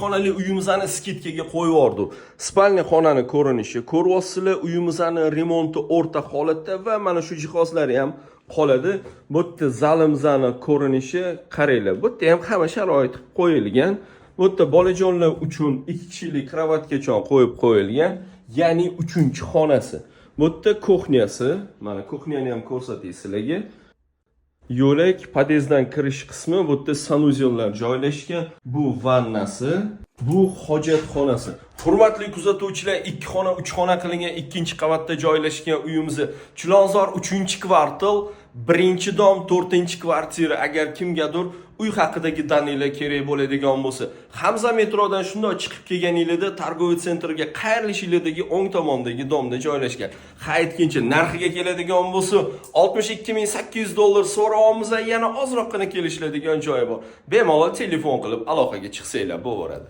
xonali uyimizni skidkaga qo'yib yubordi. Spalniya xonani ko'rinishi, ko'ryapsizlar, uyimizni remonti o'rta holatda va mana shu jihozlari ham qoladi. Bu yerda zalimizni ko'rinishi qaranglar. Bu yerda ham hamma sharoit qo'yilgan. Bu yerda bolajonlar uchun 2 kishilik kravatgacha qo'yib qo'yilgan, ya'ni 3-xonasi. Bu yerda kuxnyasi, mana kuxnyani ham ko'rsatay sizlarga. Yo'lak, podyezddan kirish qismi, bu yerda sanuzellar joylashgan. Bu vannasi, bu hojatxonasi. Hurmatli kuzatuvchilar, 2 xona, 3 xona qilingan 2-qavatda joylashgan uyimizni Chilonzor 3-kvartal, 1-dom, 4-kvartira. Agar kimgadir uy haqidagi dalillar kerak bo'ladigan bo'lsa, Hamza metrodan shunday chiqib kelganingizda Targoviy sentriga qayrilishinglardagi o'ng tomondagi domda joylashgan. Aytgancha narxiga keladigan bo'lsa, $62,800 so'rovimiz, yana ozroqgina kelishiladigan joyi bor. Bemalol telefon qilib aloqaga chiqsanglar bo'laveradi.